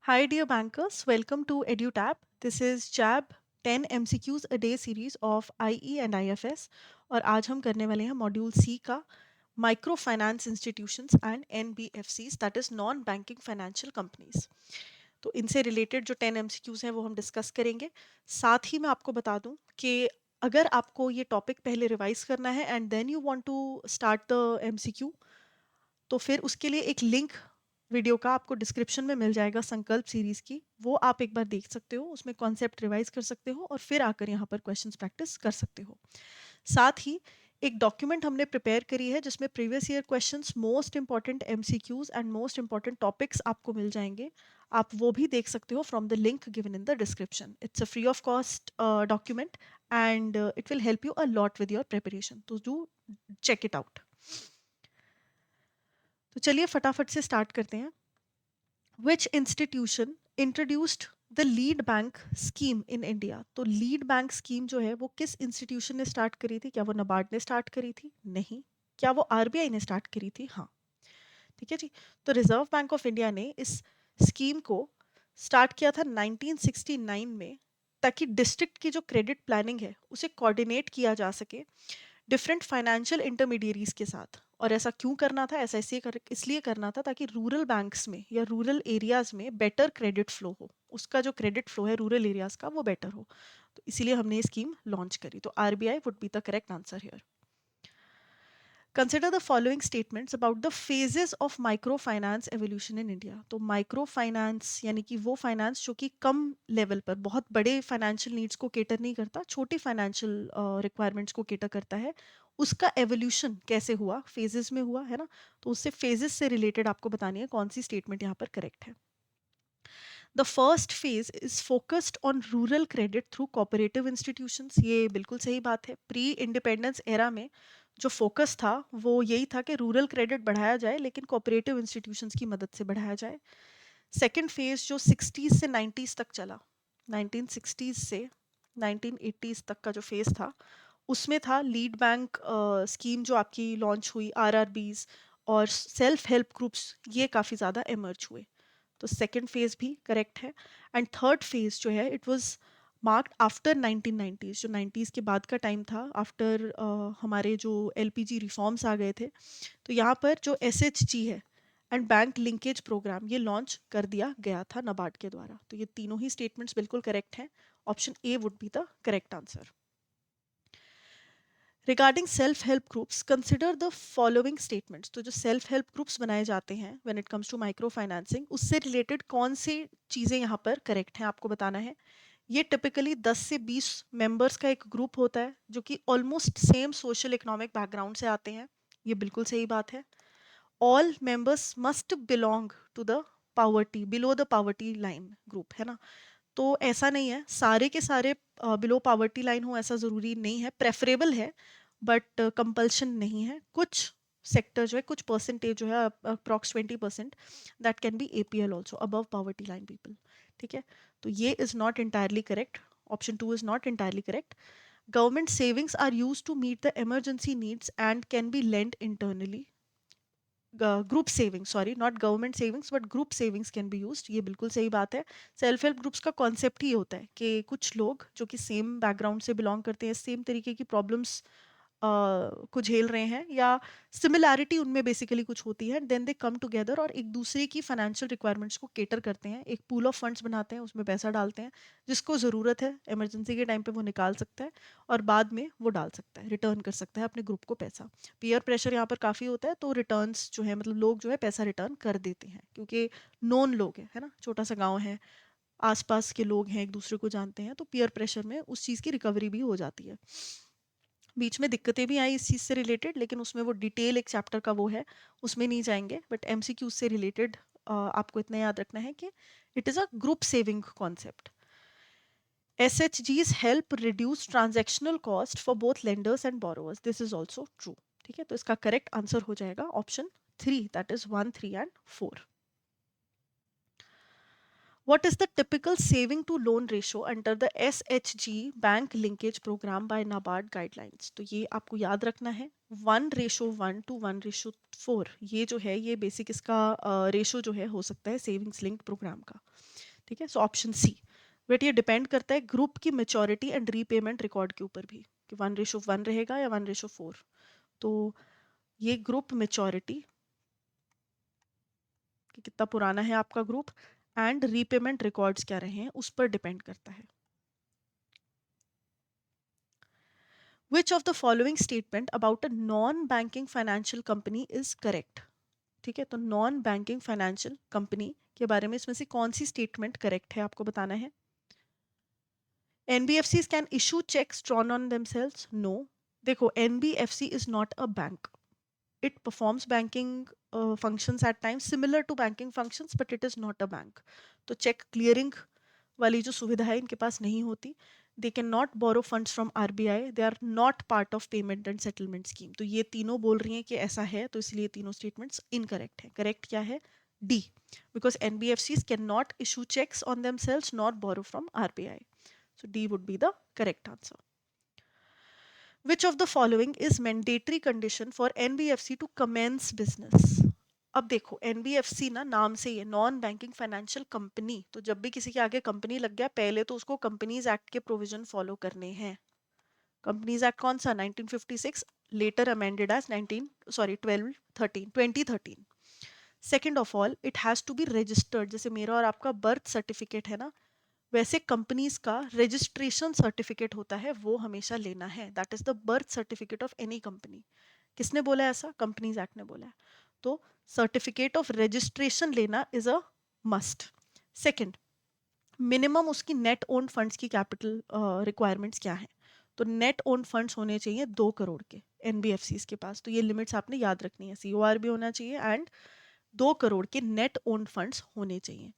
Hi, dear bankers. Welcome to EduTab. This is JAB 10 MCQs a day series of IE and IFS. और आज हम करने वाले हैं मॉड्यूल सी का micro finance institutions and NBFCs that is non banking financial companies. तो इनसे related जो 10 MCQs हैं वो हम डिस्कस करेंगे। साथ ही मैं आपको बता दूं कि अगर आपको ये टॉपिक पहले रिवाइज करना है and then you want to start the MCQ, तो फिर उसके लिए एक लिंक वीडियो का आपको डिस्क्रिप्शन में मिल जाएगा संकल्प सीरीज की। वो आप एक बार देख सकते हो, उसमें कॉन्सेप्ट रिवाइज कर सकते हो और फिर आकर यहाँ पर क्वेश्चंस प्रैक्टिस कर सकते हो। साथ ही एक डॉक्यूमेंट हमने प्रिपेयर करी है जिसमें previous year questions, most important MCQs and most important topics आपको मिल जाएंगे। आप वो भी देख सकते हो from the link given in the description. It's a free of cost document and it will help you a lot with your preparation, तो do check it out. तो चलिए फटाफट से स्टार्ट करते हैं। Which institution introduced the lead bank scheme in India? तो lead bank scheme जो है वो किस इंस्टीट्यूशन ने स्टार्ट करी थी? क्या वो नबार्ड ने स्टार्ट करी थी? नहीं। क्या वो RBI ने स्टार्ट करी थी? हाँ। ठीक है जी। तो रिजर्व बैंक ऑफ इंडिया ने इस स्कीम को स्टार्ट किया था 1969 में, ताकि डिस्ट्रिक्ट की जो क्रेडिट प्लानिंग है उसे कोऑर्डिनेट किया जा सके डिफरेंट फाइनेंशियल इंटरमीडियरीज के साथ। और ऐसा क्यों करना था? ऐसा इसलिए करना था ताकि रूरल बैंक्स में या रूरल एरियाज में बेटर क्रेडिट फ्लो हो, उसका जो क्रेडिट फ्लो है रूरल एरियाज का वो बेटर हो। तो इसीलिए हमने ये स्कीम लॉन्च करी। तो RBI would be the correct answer here. Consider the following statements about the phases of micro finance evolution in India. तो माइक्रो फाइनेंस यानी कि वो फाइनेंस जो कि कम लेवल पर, बहुत बड़े फाइनेंशियल नीड्स को केटर नहीं करता, छोटी फाइनेंशियल रिक्वायरमेंट्स को केटर करता है। उसका एवोल्यूशन कैसे हुआ? फेजेस में हुआ है ना। तो उससे फेजेस से रिलेटेड आपको बतानी है कौन सी स्टेटमेंट यहाँ पर करेक्ट है। The first phase is focused on rural credit through cooperative institutions. ये बिल्कुल सही बात है। प्री इंडिपेंडेंस एरा में जो फोकस था वो यही था कि रूरल क्रेडिट बढ़ाया जाए, लेकिन कोऑपरेटिव इंस्टीट्यूशंस की मदद से बढ़ाया जाए। सेकेंड फेज जो 60s से 90s तक चला, 1960s से 1980s तक का जो फेज था, उसमें था लीड बैंक स्कीम जो आपकी लॉन्च हुई, RRBs और सेल्फ हेल्प ग्रुप्स, ये काफ़ी ज़्यादा एमर्ज हुए। तो सेकेंड फेज भी करेक्ट है। एंड थर्ड फेज जो है it was marked after 1990s, जो 90s के बाद का टाइम था, आफ्टर हमारे जो LPG रिफॉर्म्स आ गए थे। तो यहाँ पर जो SHG है एंड बैंक लिंकेज प्रोग्राम, ये लॉन्च कर दिया गया था नबार्ड के द्वारा। तो ये तीनों ही स्टेटमेंट्स बिल्कुल करेक्ट हैं। Option A would be the correct answer. Regarding self help groups, consider the following statements. तो जो सेल्फ हेल्प ग्रुप्स बनाए जाते हैं when it comes to micro financing, उससे रिलेटेड कौन सी चीज़ें यहाँ पर करेक्ट हैं आपको बताना है। ये टिपिकली 10 से 20 मेंबर्स का एक ग्रुप होता है जो कि almost same social economic background से आते हैं। ये बिल्कुल सही बात है। All members must belong to the poverty, below the poverty line group, है ना। तो ऐसा नहीं है सारे के सारे बिलो पावर्टी लाइन हो, ऐसा ज़रूरी नहीं है। प्रेफरेबल है बट कंपल्शन नहीं है। कुछ सेक्टर जो है, कुछ परसेंटेज जो है, approx 20% that can be APL also, above poverty line people. ठीक है। तो ये is not entirely correct. Option 2 is not entirely correct. Government savings are use to meet the emergency needs and can be lend internally. Group saving, sorry, not government savings but group savings can be used. ये बिल्कुल सही बात है। Self help groups का concept ही होता है कि कुछ लोग जो कि सेम बैकग्राउंड से बिलोंग करते हैं, सेम तरीके की प्रॉब्लम्स को झेल रहे हैं, या सिमिलैरिटी उनमें बेसिकली कुछ होती है, देन दे कम टुगेदर और एक दूसरे की फाइनेंशियल रिक्वायरमेंट्स को केटर करते हैं, एक पूल ऑफ फंड्स बनाते हैं, उसमें पैसा डालते हैं, जिसको ज़रूरत है इमरजेंसी के टाइम पे वो निकाल सकता है और बाद में वो डाल सकता है, रिटर्न कर सकता है अपने ग्रुप को पैसा। पीयर प्रेशर यहाँ पर काफ़ी होता है, तो रिटर्न्स जो है, मतलब लोग जो है पैसा रिटर्न कर देते हैं क्योंकि नोन लोग हैं, है ना, छोटा सा गाँव है, आसपास के लोग हैं, एक दूसरे को जानते हैं, तो पीयर प्रेशर में उस चीज़ की रिकवरी भी हो जाती है। बीच में दिक्कतें भी आई इस चीज़ से रिलेटेड, लेकिन उसमें वो डिटेल एक चैप्टर का वो है, उसमें नहीं जाएंगे। बट MCQ से रिलेटेड आपको इतना याद रखना है कि it is a group saving concept. SHGs help reduce transactional cost for both lenders and borrowers. This is also true. ठीक है। तो इसका करेक्ट आंसर हो जाएगा option 3, that is 1, 3 and 4। What is the typical saving to loan ratio under the SHG bank linkage program by NABARD guidelines? तो ये आपको याद रखना है। 1:1 to 1:4 ये जो है, ये बेसिक इसका रेशो जो है हो सकता है सेविंग्स लिंक्ड प्रोग्राम का। ठीक है, सो ऑप्शन सी। बट ये डिपेंड करता है ग्रुप की मेच्योरिटी एंड रीपेमेंट रिकॉर्ड के ऊपर भी, कि 1:1 रहेगा या 1:4। तो ये ग्रुप मेच्योरिटी, कि कितना पुराना है आपका ग्रुप, एंड रीपेमेंट रिकॉर्ड्स क्या रहे हैं, उस पर डिपेंड करता है। Which of the following statement about a non-banking financial company is correct? ठीक है, तो नॉन बैंकिंग फाइनेंशियल कंपनी के बारे में इसमें से कौन सी स्टेटमेंट करेक्ट है आपको बताना है। NBFCs can issue checks drawn on themselves? No. देखो, NBFC is not a bank. It performs banking functions at times similar to banking functions, but it is not a bank. तो cheque clearing वाली जो सुविधा है इनके पास नहीं होती। They can not borrow funds from RBI, they are not part of payment and settlement scheme. तो ये तीनों बोल रही हैं कि ऐसा है, तो इसलिए तीनों स्टेटमेंट्स इनकरेक्ट है। करेक्ट क्या है? D, because NBFCs can not issue cheques on themselves not borrow from RBI। So D would be the correct answer. Which of the following is mandatory condition for NBFC to commence business? अब देखो, NBFC ना नाम से ही है, non banking financial company, तो जब भी किसी के आगे कंपनी लग गया, पहले तो उसको कंपनीज एक्ट के प्रोविजन फॉलो करने हैं। कंपनीज एक्ट कौन सा? 1956, later amended as 2013। Second of all, it has to be registered. जैसे मेरा और आपका बर्थ सर्टिफिकेट है ना, वैसे कंपनीज का रजिस्ट्रेशन सर्टिफिकेट होता है, वो हमेशा लेना है। That is the birth certificate of any company. किसने बोला ऐसा? कंपनीज एक्ट ने बोला है। तो सर्टिफिकेट ऑफ रजिस्ट्रेशन लेना is a must. Second, minimum उसकी नेट ओन्ड फंड्स की कैपिटल रिक्वायरमेंट्स क्या है? तो नेट ओन्ड फंड्स होने चाहिए 2 करोड़ के NBFCs के पास। तो ये लिमिट्स आपने याद रखनी है, COR भी होना चाहिए एंड 2 करोड़ के नेट ओन्ड फंड्स होने चाहिए।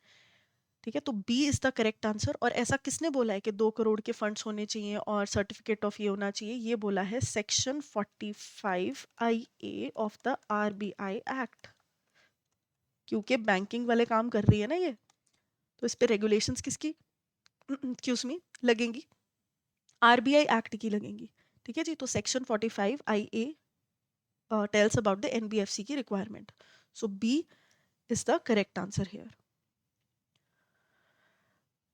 ठीक है, तो B is the correct answer. और ऐसा किसने बोला है कि 2 करोड़ के फंड्स होने चाहिए और सर्टिफिकेट ऑफ ये होना चाहिए? ये बोला है section 45IA of the RBI act. क्योंकि बैंकिंग वाले काम कर रही है ना ये, तो इस पे रेगुलेशंस किसकी एक्सक्यूज मी लगेंगी? RBI एक्ट की लगेंगी। ठीक है जी, तो section 45IA tells about the NBFC की requirement. So B is the correct answer here.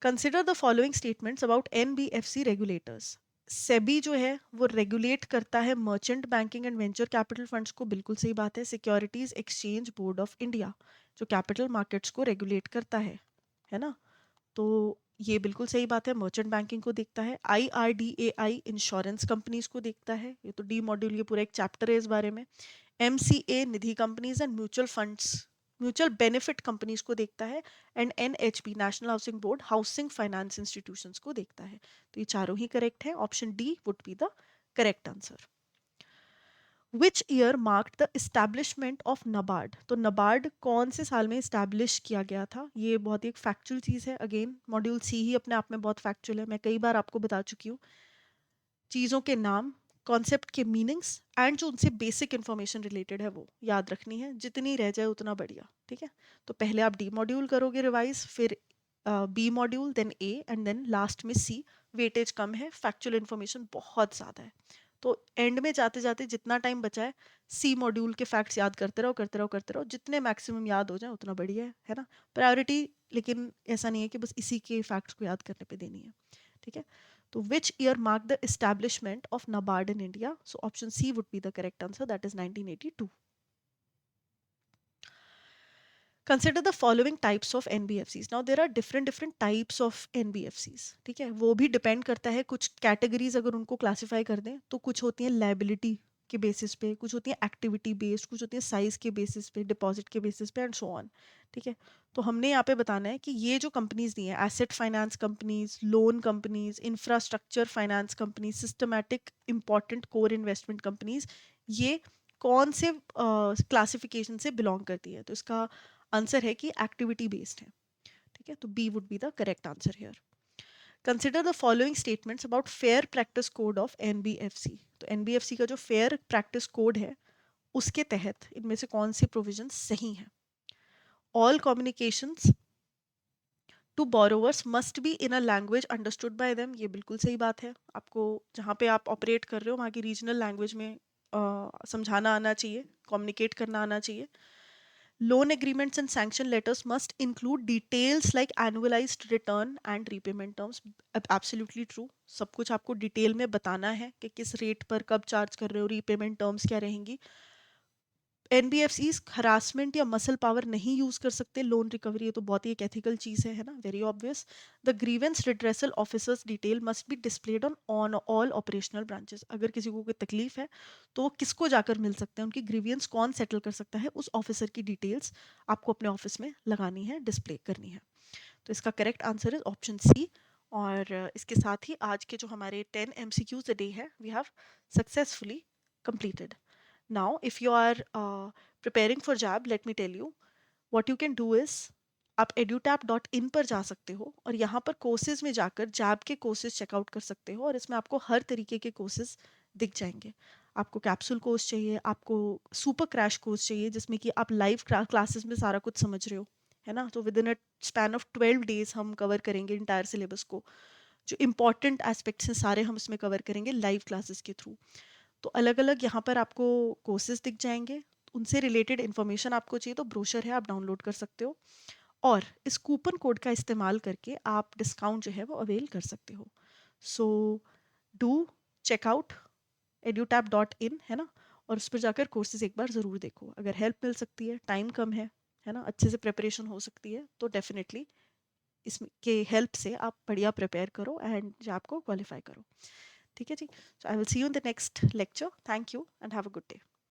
Consider the following statements about NBFC regulators. SEBI जो है वो रेगुलेट करता है merchant banking and venture capital funds को, बिल्कुल सही बात है। Securities exchange board of India जो कैपिटल मार्केट्स को रेगुलेट करता है ना, तो ये बिल्कुल सही बात है, मर्चेंट बैंकिंग को देखता है। IRDAI इंश्योरेंस कंपनीज को देखता है, ये तो डी मॉड्यूल, ये पूरा एक चैप्टर है इस बारे में। MCA Nidhi companies and mutual funds, mutual benefit companies को देखता है। And NHB national housing board housing finance institutions को देखता है। तो ये चारों ही करेक्ट है, option D would be the correct answer. Which year marked the establishment of NABARD? तो नबार्ड कौन से साल में इस्टेब्लिश किया गया था? ये बहुत ही एक फैक्चुअल चीज़ है। अगेन मॉड्यूल सी ही अपने आप में बहुत फैक्चुअल है, मैं कई बार आपको बता चुकी हूँ। चीज़ों के नाम, कॉन्सेप्ट के मीनिंग्स एंड जो उनसे बेसिक इन्फॉर्मेशन रिलेटेड है वो याद रखनी है, जितनी रह जाए उतना बढ़िया। ठीक है, तो पहले आप डी मॉड्यूल करोगे रिवाइज, फिर B module, then A and then last में सी। वेटेज कम है, फैक्चुअल इन्फॉर्मेशन बहुत ज़्यादा है, तो एंड में जाते जाते जितना टाइम बचा है, सी मॉड्यूल के फैक्ट्स याद करते रहो करते रहो करते रहो, जितने मैक्सिमम याद हो जाए उतना बढ़िया है ना। प्रायोरिटी लेकिन ऐसा नहीं है कि बस इसी के फैक्ट्स को याद करने पे देनी है। ठीक है, तो which year marked the establishment of NABARD in India? So option C would be the correct answer, that is 1982. Consider the following types of NBFCs. Now there are different types of NBFCs. ठीक है, वो भी depend करता है, कुछ categories अगर उनको classify कर दें तो कुछ होती हैं लाइबिलिटी के बेसिस पे, कुछ होती हैं एक्टिविटी बेस्ड, कुछ होती हैं साइज के बेसिस पे, डिपॉजिट के बेसिस पे एंड सो ऑन। ठीक है, तो हमने यहाँ पे बताना है कि ये जो कंपनीज दी हैं, asset finance companies, loan companies, infrastructure finance companies, systematic important core investment companies, ये कौन से क्लासिफिकेशन से बिलोंग करती है? तो इसका आंसर है कि एक्टिविटी बेस्ड है। ठीक है, तो B would be the correct answer here. Consider the following statements about fair practice code of NBFC। तो NBFC का जो फेयर प्रैक्टिस कोड है उसके तहत इनमें से कौन सी प्रोविजन सही है? All communications to borrowers must be in a language understood by them, ये बिल्कुल सही बात है। आपको जहाँ पे आप ऑपरेट कर रहे हो वहाँ की रीजनल लैंग्वेज में समझाना आना चाहिए, कम्युनिकेट करना आना चाहिए। Loan agreements and sanction letters must include details like annualised return and repayment terms. Absolutely true, सब कुछ आपको डिटेल में बताना है कि किस रेट पर कब चार्ज कर रहे हो, रीपेमेंट टर्म्स क्या रहेंगी। एनबीएफसीज हरासमेंट या मसल पावर नहीं यूज कर सकते लोन रिकवरी, ये तो बहुत ही एक एथिकल चीज है ना, very obvious. The grievance redressal officers detail must be displayed on all operational branches. अगर किसी को कोई तकलीफ है तो वो किसको जाकर मिल सकते हैं, उनकी ग्रीवियंस कौन सेटल कर सकता है, उस ऑफिसर की डिटेल्स आपको अपने ऑफिस में लगानी है, डिस्प्ले करनी है। तो इसका correct answer is option C. और इसके साथ ही आज के जो हमारे 10 MCQs a डे है, we have successfully completed. Now, if you are preparing for JAB, let me tell you what you can do is आप edutap.in पर जा सकते हो और यहाँ पर कोर्सेज में जाकर जैब के कोर्सेज चेकआउट कर सकते हो और इसमें आपको हर तरीके के कोर्सेज दिख जाएंगे। आपको कैप्सूल कोर्स चाहिए, आपको सुपर क्रैश कोर्स चाहिए जिसमें कि आप लाइव क्लासेस में सारा कुछ समझ रहे हो, है ना। तो with in a span of 12 days हम कवर करेंगे इंटायर सिलेबस को। जो इंपॉर्टेंट एस्पेक्ट्स हैं सारे हम इसमें कवर करेंगे लाइव क्लासेस के थ्रू। तो अलग अलग यहाँ पर आपको कोर्सेज दिख जाएंगे, उनसे रिलेटेड इन्फॉर्मेशन आपको चाहिए तो ब्रोशर है, आप डाउनलोड कर सकते हो और इस कूपन कोड का इस्तेमाल करके आप डिस्काउंट जो है वो अवेल कर सकते हो। So do check out edutap.in, है ना, और उस पर जाकर कोर्सेज एक बार ज़रूर देखो। अगर हेल्प मिल सकती है, टाइम कम है ना, अच्छे से प्रिपरेशन हो सकती है तो डेफिनेटली इसके हेल्प से आप बढ़िया प्रिपेयर करो एंड जॉब को क्वालिफाई करो। ठीक है जी। So I will see you in the next lecture. Thank you and have a good day.